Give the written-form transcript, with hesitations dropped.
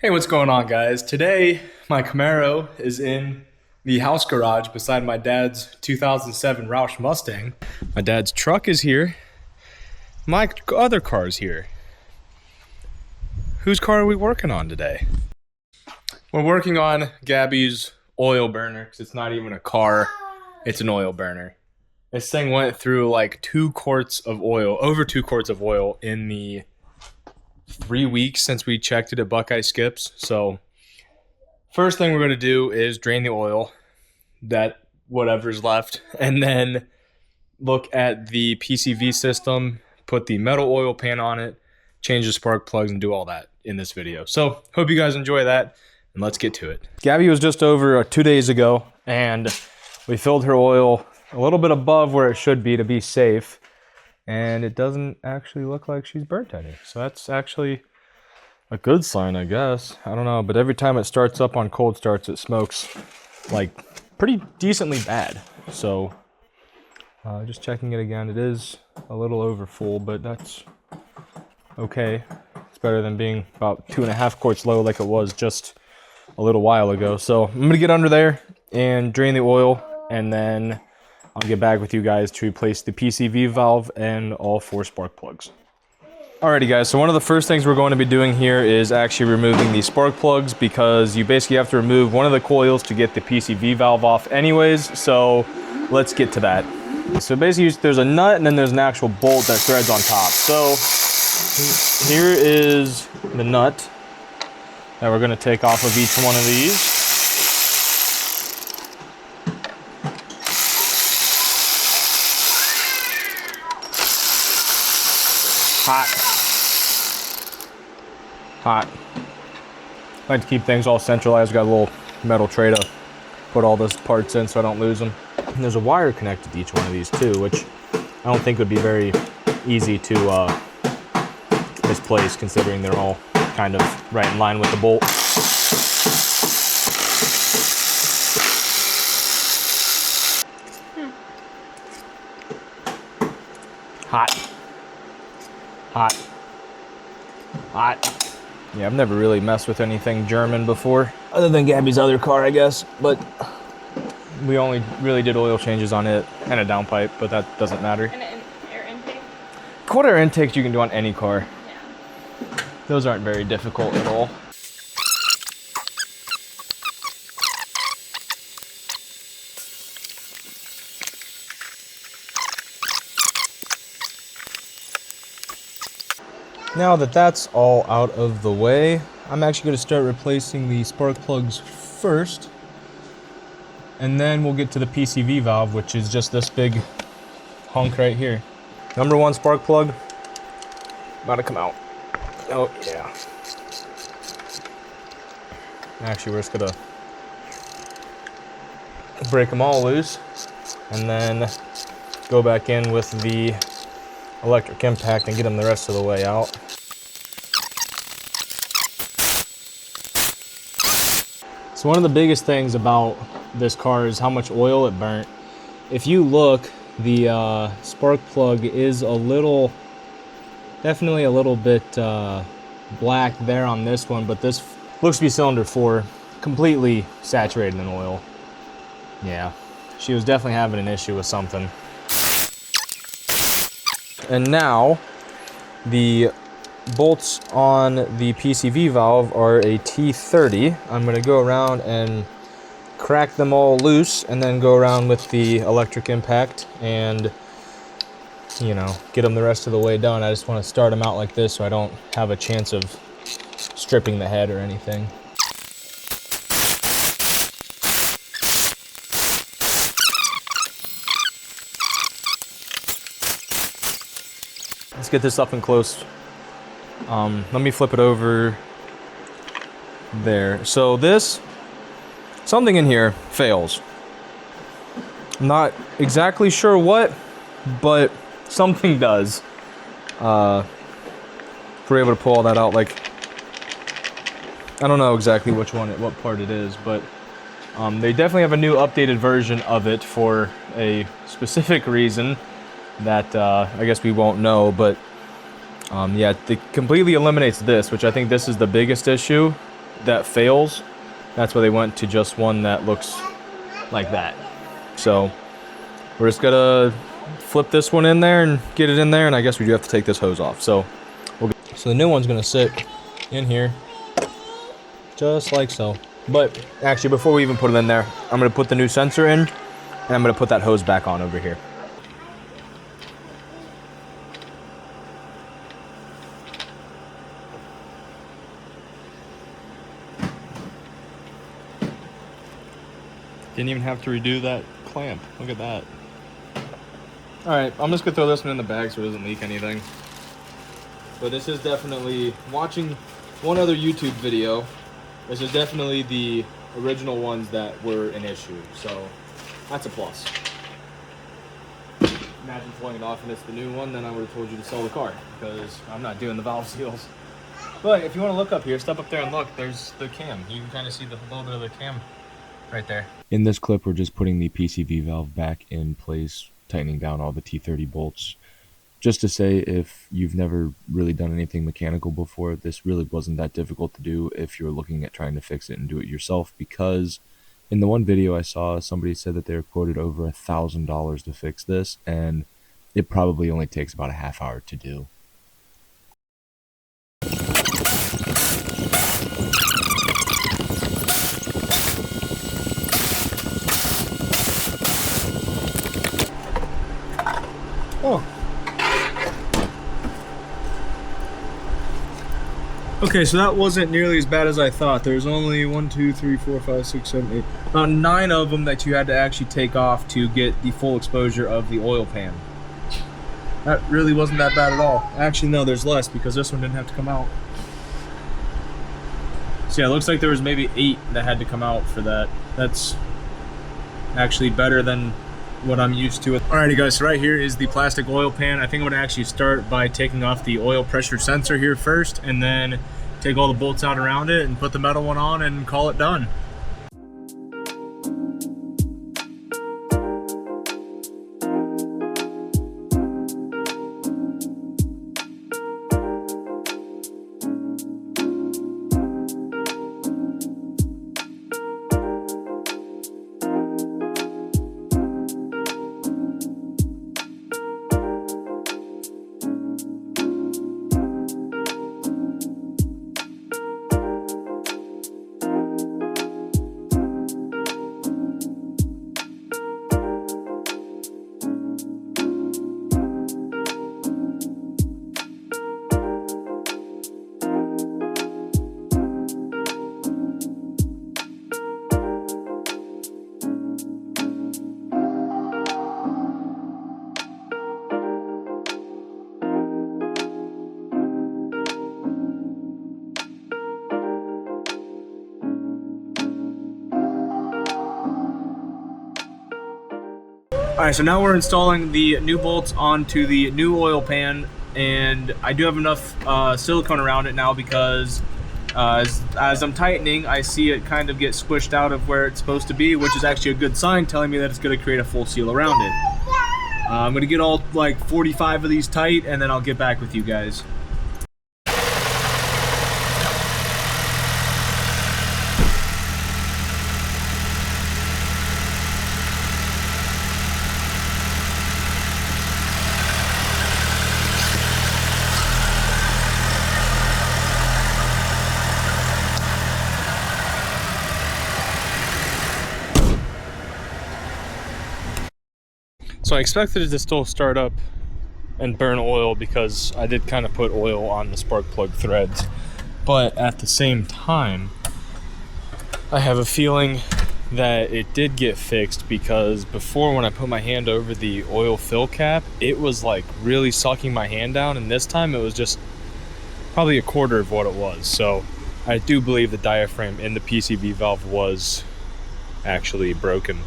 Hey, what's going on, guys? Today, my Camaro is in the house garage beside my dad's 2007 Roush Mustang. My dad's truck is here. My other car is here. Whose car are we working on today? We're working on Gabbi's oil burner, because it's not even a car, it's an oil burner. This thing went through like 2 quarts of oil, over 2 quarts of oil in the 3 weeks since we checked it at Buckeye Skips. So first thing we're going to do is drain the oil, that whatever's left, and then look at the PCV system, put the metal oil pan on it, change the spark plugs, and do all that in this video. So hope you guys enjoy that, and let's get to it. Gabbi was just over 2 days ago, and we filled her oil a little bit above where it should be to be safe. And it doesn't actually look like she's burnt any. So that's actually a good sign, I guess. I don't know, but every time it starts up on cold starts, it smokes like pretty decently bad. So just checking it again. It is a little over full, but that's okay. It's better than being about 2.5 quarts low like it was just a little while ago. So I'm gonna get under there and drain the oil, and then I'll get back with you guys to replace the PCV valve and all 4 spark plugs. Alrighty guys, so one of the first things we're going to be doing here is actually removing the spark plugs, because you basically have to remove one of the coils to get the PCV valve off anyways, so let's get to that. So basically there's a nut and then there's an actual bolt that threads on top. So here is the nut that we're going to take off of each one of these. Hot. I like to keep things all centralized. Got a little metal tray to put all those parts in so I don't lose them. And there's a wire connected to each one of these too, which I don't think would be very easy to misplace, considering they're all kind of right in line with the bolt. Hot. Yeah, I've never really messed with anything German before, other than Gabbi's other car, I guess, but we only really did oil changes on it and a downpipe, but that doesn't matter. And an air intake? Cold air intakes you can do on any car. Yeah. Those aren't very difficult at all. Now that that's all out of the way, I'm actually going to start replacing the spark plugs first, and then we'll get to the PCV valve, which is just this big hunk right here. Number 1 spark plug, about to come out. Oh yeah. Actually, we're just going to break them all loose, and then go back in with the electric impact and get them the rest of the way out. So one of the biggest things about this car is how much oil it burnt. If you look, the spark plug is definitely a little bit black there on this one, but this looks to be cylinder 4, completely saturated in oil. Yeah, she was definitely having an issue with something. And now the bolts on the PCV valve are a T30. I'm going to go around and crack them all loose, and then go around with the electric impact and, you know, get them the rest of the way done. I just want to start them out like this so I don't have a chance of stripping the head or anything. Let's get this up and close. Let me flip it over there. So something in here fails. I'm not exactly sure what, but something does. If we're able to pull all that out, like, I don't know exactly what part it is, but they definitely have a new updated version of it for a specific reason that I guess we won't know, but yeah, it completely eliminates this, which I think this is the biggest issue, that fails, that's why they went to just one that looks like that. So we're just gonna flip this one in there and get it in there, and I guess we do have to take this hose off. So so the new one's gonna sit in here just like so. But actually, before we even put it in there, I'm gonna put the new sensor in, and I'm gonna put that hose back on over here. Didn't even have to redo that clamp. Look at that. All right, I'm just gonna throw this one in the bag so it doesn't leak anything. But this is definitely, watching one other YouTube video, this is definitely the original ones that were an issue. So that's a plus. Imagine pulling it off and it's the new one, then I would have told you to sell the car because I'm not doing the valve seals. But if you want to look up here, step up there and look, there's the cam. You can kind of see the little bit of the cam right there. In this clip, we're just putting the PCV valve back in place, tightening down all the T30 bolts. Just to say, if you've never really done anything mechanical before, this really wasn't that difficult to do if you're looking at trying to fix it and do it yourself, because in the one video I saw, somebody said that they were quoted over $1,000 to fix this, and it probably only takes about a half hour to do. Oh. Okay, so that wasn't nearly as bad as I thought. There's only 1, 2, 3, 4, 5, 6, 7, 8, about 9 of them that you had to actually take off to get the full exposure of the oil pan. That really wasn't that bad at all. Actually, no, there's less because this one didn't have to come out. So yeah, it looks like there was maybe 8 that had to come out for that. That's actually better than what I'm used to. Alrighty guys, so right here is the plastic oil pan. I think I'm gonna actually start by taking off the oil pressure sensor here first, and then take all the bolts out around it and put the metal one on and call it done. Alright, so now we're installing the new bolts onto the new oil pan, and I do have enough silicone around it now because as I'm tightening, I see it kind of get squished out of where it's supposed to be, which is actually a good sign telling me that it's going to create a full seal around it. I'm going to get all like 45 of these tight, and then I'll get back with you guys. So I expected it to still start up and burn oil because I did kind of put oil on the spark plug threads. But at the same time, I have a feeling that it did get fixed because before, when I put my hand over the oil fill cap, it was like really sucking my hand down, and this time it was just probably a quarter of what it was. So I do believe the diaphragm in the PCV valve was actually broken.